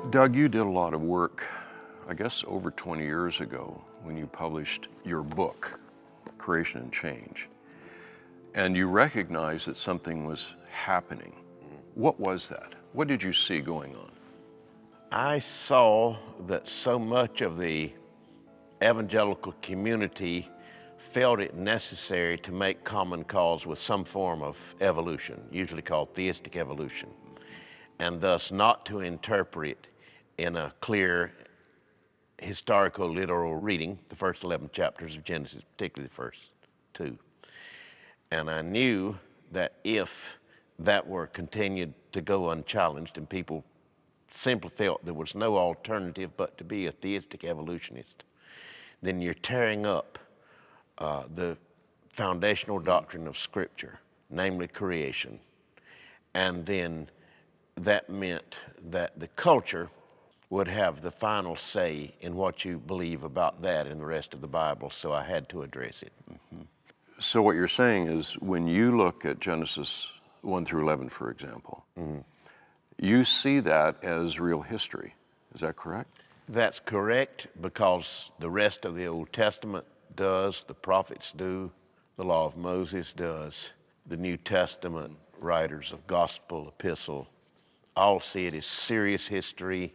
Doug, you did a lot of work, I guess over 20 years ago, when you published your book, Creation and Change. And you recognized that something was happening. What was that? What did you see going on? I saw that so much of the evangelical community felt it necessary to make common cause with some form of evolution, usually called theistic evolution, and thus not to interpret in a clear historical literal reading the first 11 chapters of Genesis, particularly the first 2. And I knew that if that were continued to go unchallenged and people simply felt there was no alternative but to be a theistic evolutionist, then you're tearing up the foundational doctrine of Scripture, namely creation. And then that meant that the culture would have the final say in what you believe about that and the rest of the Bible, so I had to address it. Mm-hmm. So what you're saying is when you look at Genesis 1 through 11, for example, you see that as real history. Is that correct? That's correct, because the rest of the Old Testament does, the prophets do, the law of Moses does, the New Testament writers of gospel, epistle, all see it as serious history,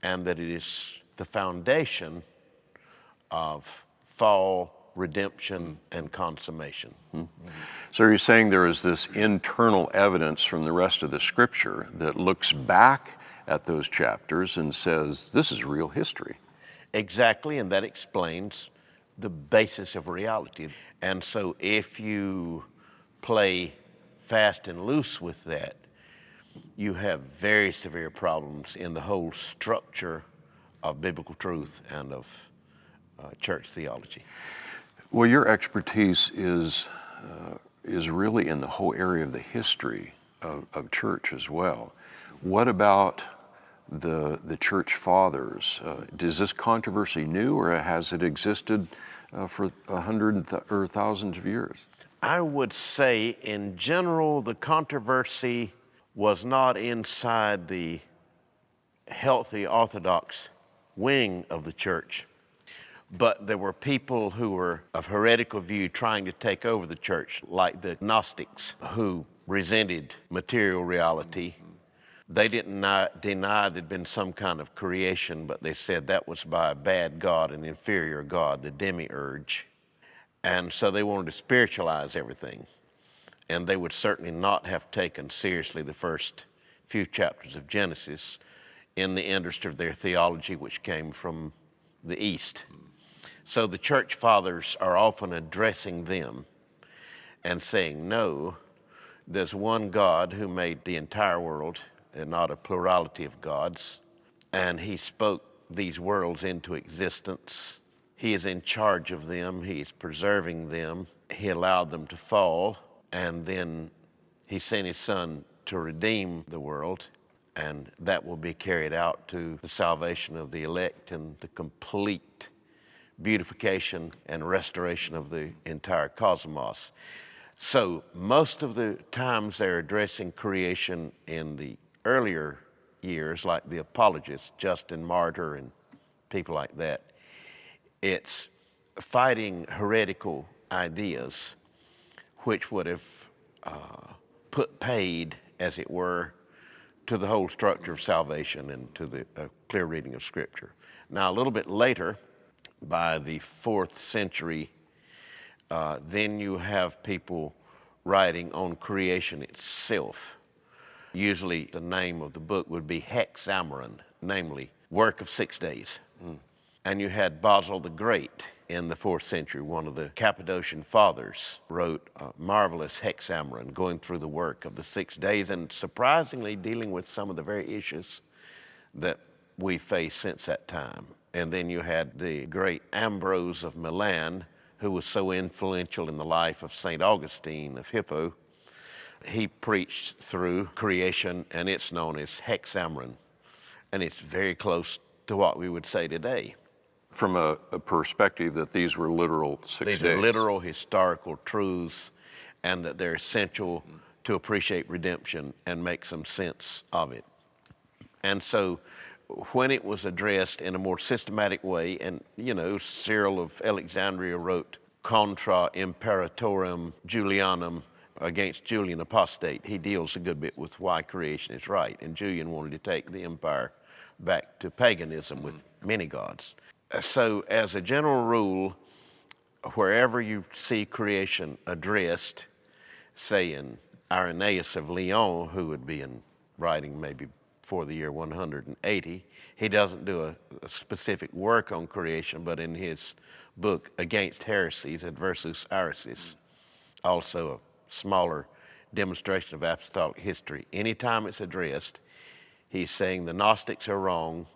and that it is the foundation of fall, redemption, and consummation. So you're saying there is this internal evidence from the rest of the Scripture that looks back at those chapters and says, this is real history. Exactly, and that explains the basis of reality. And so if you play fast and loose with that, you have very severe problems in the whole structure of biblical truth and of church theology. Well, your expertise is really in the whole area of the history of church as well. What about the church fathers? Is this controversy new, or has it existed for 100 or thousands of years? I would say, in general, the controversy was not inside the healthy Orthodox wing of the church, but there were people who were of heretical view trying to take over the church, like the Gnostics, who resented material reality. They didn't deny there'd been some kind of creation, but they said that was by a bad god, an inferior god, the demiurge. And so they wanted to spiritualize everything. And they would certainly not have taken seriously the first few chapters of Genesis in the interest of their theology, which came from the East. So the church fathers are often addressing them and saying, no, there's one God who made the entire world and not a plurality of gods, and he spoke these worlds into existence. He is in charge of them. He is preserving them. He allowed them to fall, and then he sent his son to redeem the world, and that will be carried out to the salvation of the elect and the complete beautification and restoration of the entire cosmos. So most of the times they're addressing creation in the earlier years, like the apologists, Justin Martyr and people like that, it's fighting heretical ideas which would have put paid, as it were, to the whole structure of salvation and to the clear reading of Scripture. Now, a little bit later, by the 4th century, then you have people writing on creation itself. Usually the name of the book would be Hexameron, namely, Work of 6 Days. And you had Basil the Great in the 4th century, one of the Cappadocian fathers, wrote a marvelous Hexameron going through the work of the 6 days and surprisingly dealing with some of the very issues that we face since that time. And then you had the great Ambrose of Milan, who was so influential in the life of St. Augustine of Hippo. He preached through creation, and it's known as Hexameron. And it's very close to what we would say today. From a perspective that these were literal 6 days. These are literal historical truths, and that they're essential to appreciate redemption and make some sense of it. And so when it was addressed in a more systematic way, and Cyril of Alexandria wrote Contra Imperatorum Julianum against Julian Apostate. He deals a good bit with why creation is right, and Julian wanted to take the empire back to paganism with many gods. So as a general rule, wherever you see creation addressed, say in Irenaeus of Lyon, who would be in writing maybe for the year 180, he doesn't do a specific work on creation, but in his book Against Heresies, Adversus Arisis, also a smaller demonstration of apostolic history. Anytime it's addressed, he's saying the Gnostics are wrong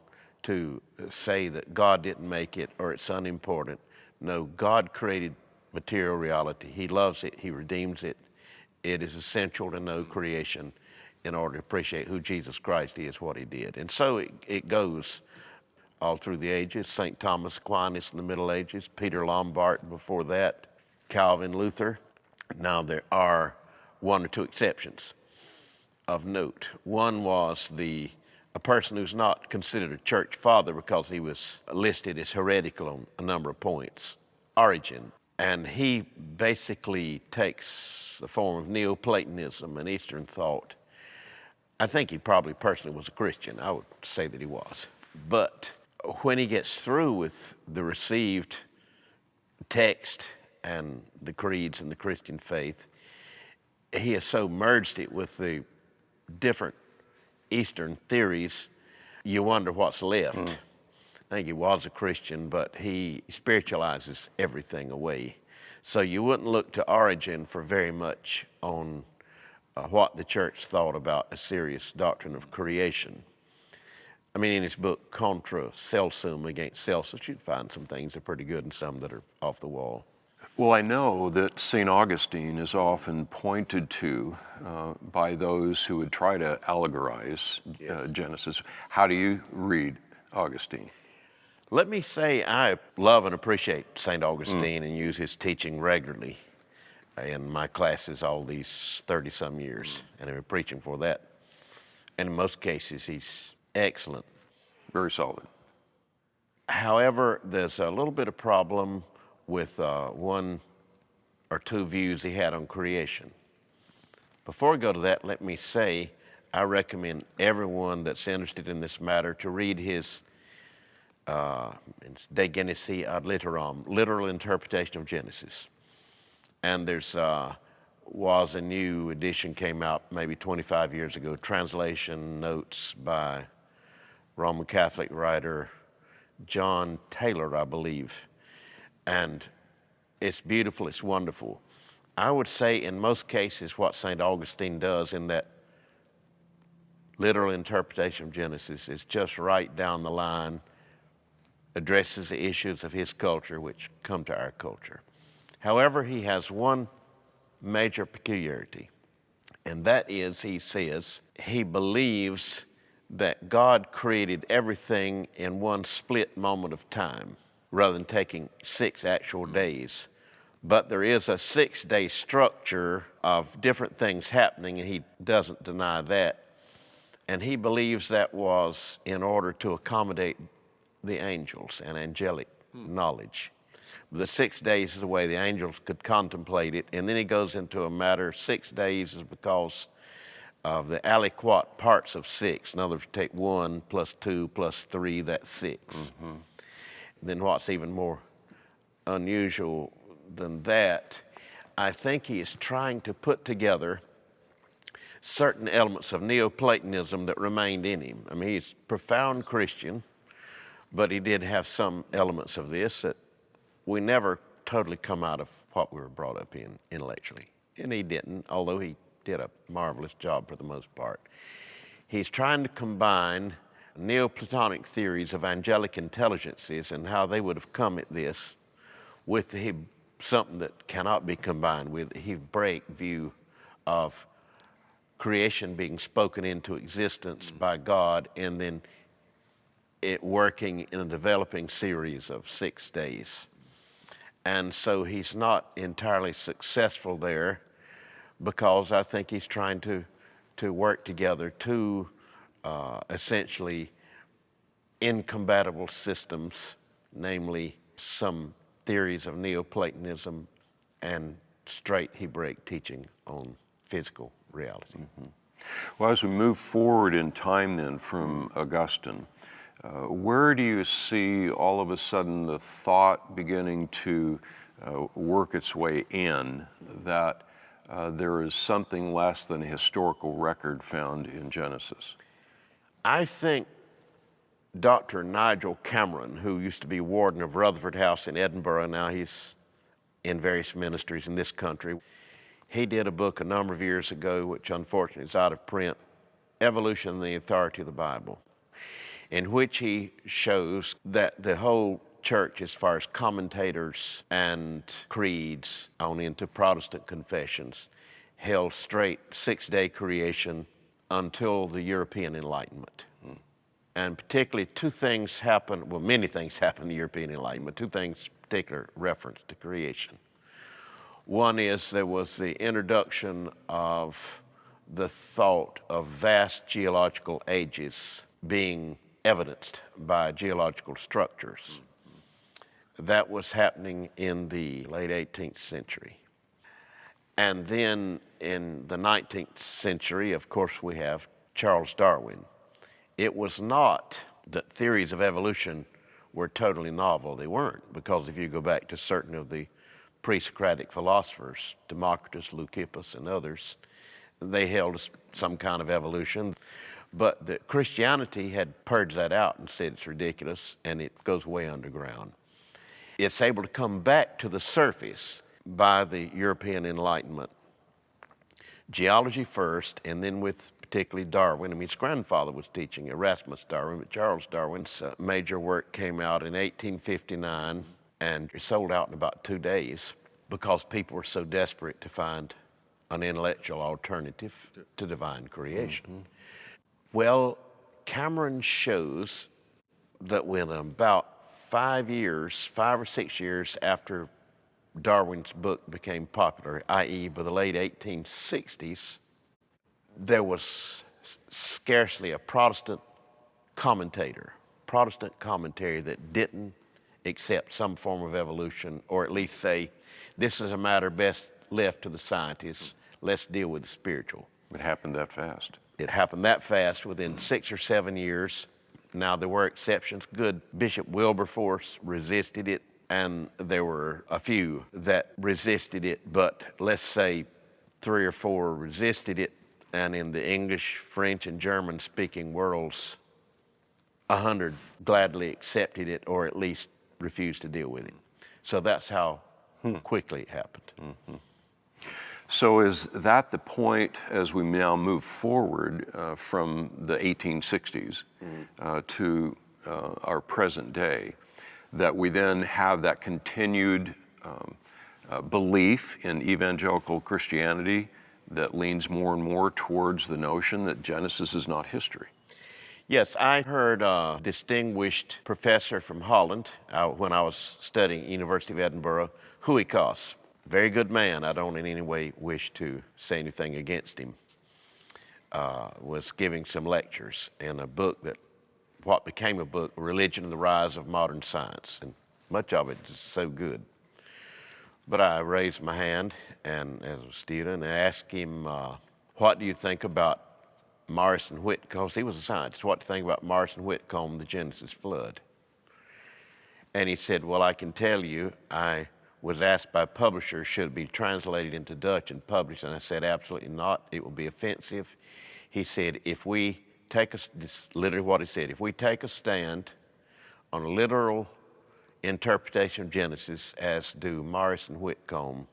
to say that God didn't make it or it's unimportant. No, God created material reality. He loves it. He redeems it. It is essential to know creation in order to appreciate who Jesus Christ is, what he did. And so it goes all through the ages. St. Thomas Aquinas in the Middle Ages, Peter Lombard before that, Calvin, Luther. Now there are one or two exceptions of note. One was a person who's not considered a church father because he was listed as heretical on a number of points, Origen. And he basically takes the form of Neoplatonism and Eastern thought. I think he probably personally was a Christian. I would say that he was. But when he gets through with the received text and the creeds and the Christian faith, he has so merged it with the different Eastern theories, you wonder what's left. I think he was a Christian, but he spiritualizes everything away. So you wouldn't look to Origen for very much on what the church thought about a serious doctrine of creation. I mean, in his book, Contra Celsum, Against Celsus, you'd find some things that are pretty good and some that are off the wall. Well, I know that St. Augustine is often pointed to by those who would try to allegorize Genesis. How do you read Augustine? Let me say I love and appreciate St. Augustine and use his teaching regularly in my classes all these 30-some years, and I've been preaching for that. And in most cases, he's excellent. Very solid. However, there's a little bit of problem with one or two views he had on creation. Before I go to that, let me say I recommend everyone that's interested in this matter to read his De Genesi ad Litteram, literal interpretation of Genesis. And there's was a new edition came out maybe 25 years ago, translation notes by Roman Catholic writer John Taylor, I believe. And it's beautiful, it's wonderful. I would say in most cases what St. Augustine does in that literal interpretation of Genesis is just right down the line, addresses the issues of his culture which come to our culture. However, he has one major peculiarity, and that is he says he believes that God created everything in one split moment of time rather than taking 6 actual days. But there is a 6-day structure of different things happening, and he doesn't deny that. And he believes that was in order to accommodate the angels and angelic knowledge. The 6 days is the way the angels could contemplate it. And then he goes into a matter, 6 days is because of the aliquot parts of 6. In other words, take 1 plus 2 plus 3, that's 6. Then what's even more unusual than that, I think he is trying to put together certain elements of Neoplatonism that remained in him. I mean, he's a profound Christian, but he did have some elements of this that we never totally come out of what we were brought up in intellectually. And he didn't, although he did a marvelous job for the most part. He's trying to combine Neoplatonic theories of angelic intelligences and how they would have come at this with something that cannot be combined with the Hebraic view of creation being spoken into existence by God and then it working in a developing series of 6 days. And so he's not entirely successful there because I think he's trying to work together two essentially incompatible systems, namely some theories of Neoplatonism and straight Hebraic teaching on physical reality. Well, as we move forward in time then from Augustine, where do you see all of a sudden the thought beginning to work its way in that there is something less than a historical record found in Genesis? I think Dr. Nigel Cameron, who used to be warden of Rutherford House in Edinburgh, now he's in various ministries in this country, he did a book a number of years ago, which unfortunately is out of print, Evolution and the Authority of the Bible, in which he shows that the whole church, as far as commentators and creeds on into Protestant confessions, held straight six-day creation until the European Enlightenment. And particularly two things happened, well, many things happened in the European Enlightenment, two things particular reference to creation. One is there was the introduction of the thought of vast geological ages being evidenced by geological structures. That was happening in the late 18th century. And then in the 19th century, of course, we have Charles Darwin. It was not that theories of evolution were totally novel. They weren't, because if you go back to certain of the pre-Socratic philosophers, Democritus, Leucippus, and others, they held some kind of evolution. But the Christianity had purged that out and said it's ridiculous, and it goes way underground. It's able to come back to the surface by the European Enlightenment. Geology first, and then with particularly Darwin. I mean, his grandfather was teaching, Erasmus Darwin, but Charles Darwin's major work came out in 1859 and sold out in about 2 days because people were so desperate to find an intellectual alternative to divine creation. Well, Cameron shows that when about 5 or 6 years after Darwin's book became popular, i.e. by the late 1860s, there was scarcely a Protestant commentary that didn't accept some form of evolution, or at least say, this is a matter best left to the scientists, let's deal with the spiritual. It happened that fast. It happened that fast within 6 or 7 years. Now, there were exceptions. Good Bishop Wilberforce resisted it, and there were a few that resisted it, but let's say 3 or 4 resisted it, and in the English, French, and German-speaking worlds, 100 gladly accepted it, or at least refused to deal with it. So that's how quickly it happened. So is that the point, as we now move forward from the 1860s to our present day, that we then have that continued belief in evangelical Christianity that leans more and more towards the notion that Genesis is not history? Yes, I heard a distinguished professor from Holland when I was studying at University of Edinburgh, Huikas. Very good man. I don't in any way wish to say anything against him. Was giving some lectures in a book what became a book, Religion and the Rise of Modern Science, and much of it is so good. But I raised my hand and as a student and asked him, what do you think about Morrison Whitcomb? Because he was a scientist. What do you think about Morrison Whitcomb, the Genesis flood? And he said, well, I can tell you, I was asked by publishers, should it be translated into Dutch and published? And I said, absolutely not. It will be offensive. He said, if we take this is literally what he said, if we take a stand on a literal interpretation of Genesis, as do Morris and Whitcomb,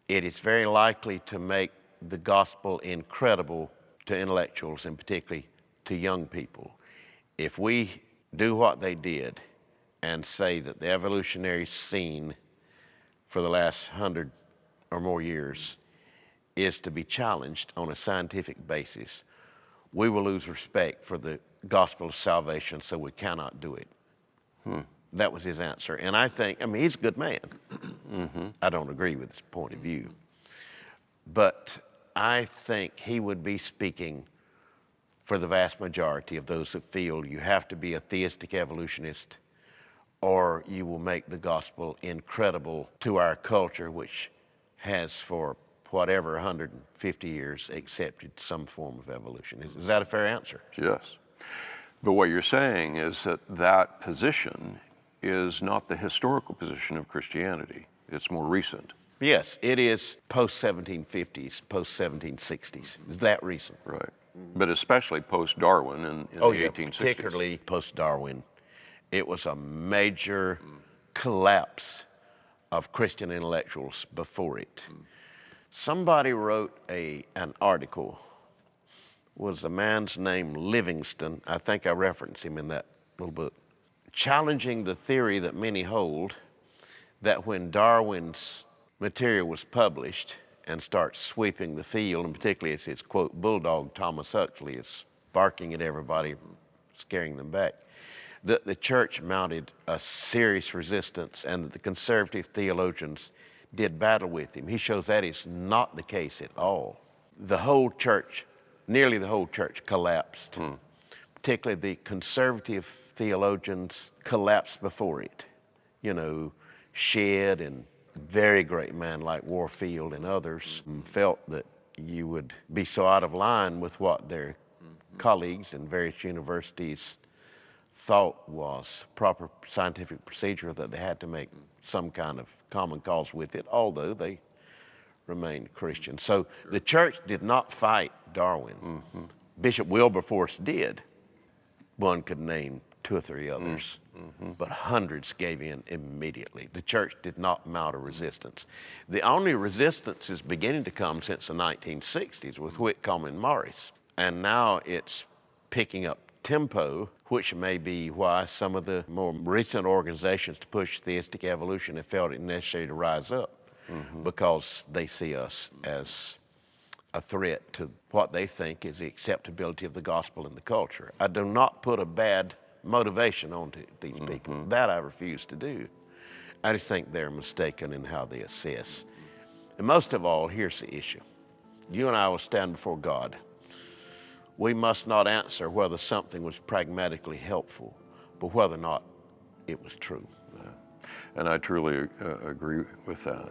it is very likely to make the gospel incredible to intellectuals and particularly to young people. If we do what they did and say that the evolutionary scene for the last 100 or more years is to be challenged on a scientific basis, we will lose respect for the gospel of salvation, so we cannot do it. That was his answer. And I think, I mean, he's a good man. I don't agree with his point of view. But I think he would be speaking for the vast majority of those that feel you have to be a theistic evolutionist or you will make the gospel incredible to our culture, which has for whatever 150 years accepted some form of evolution. Is that a fair answer? Yes. But what you're saying is that that position is not the historical position of Christianity. It's more recent. Yes, it is post-1750s, post-1760s. It's that recent. Right. But especially post-Darwin in the 1860s. Particularly post-Darwin. It was a major collapse of Christian intellectuals before it. Somebody wrote an article. Was a man's name Livingston? I think I referenced him in that little book. Challenging the theory that many hold that when Darwin's material was published and starts sweeping the field, and particularly as his, quote, bulldog Thomas Huxley is barking at everybody, scaring them back, that the church mounted a serious resistance and that the conservative theologians did battle with him. He shows that is not the case at all. The whole church, nearly the whole church collapsed. Particularly the conservative theologians collapsed before it. You know, Shedd and very great men like Warfield and others felt that you would be so out of line with what their colleagues in various universities thought was proper scientific procedure that they had to make some kind of common cause with it, although they remained Christian. So the church did not fight Darwin. Bishop Wilberforce did. One could name 2 or 3 others, but hundreds gave in immediately. The church did not mount a resistance. The only resistance is beginning to come since the 1960s with Whitcomb and Morris, and now it's picking up tempo, which may be why some of the more recent organizations to push theistic evolution have felt it necessary to rise up, because they see us as a threat to what they think is the acceptability of the gospel in the culture. I do not put a bad motivation onto these people. That I refuse to do. I just think they're mistaken in how they assess. And most of all, here's the issue. You and I will stand before God. We must not answer whether something was pragmatically helpful, but whether or not it was true. And I truly agree with that.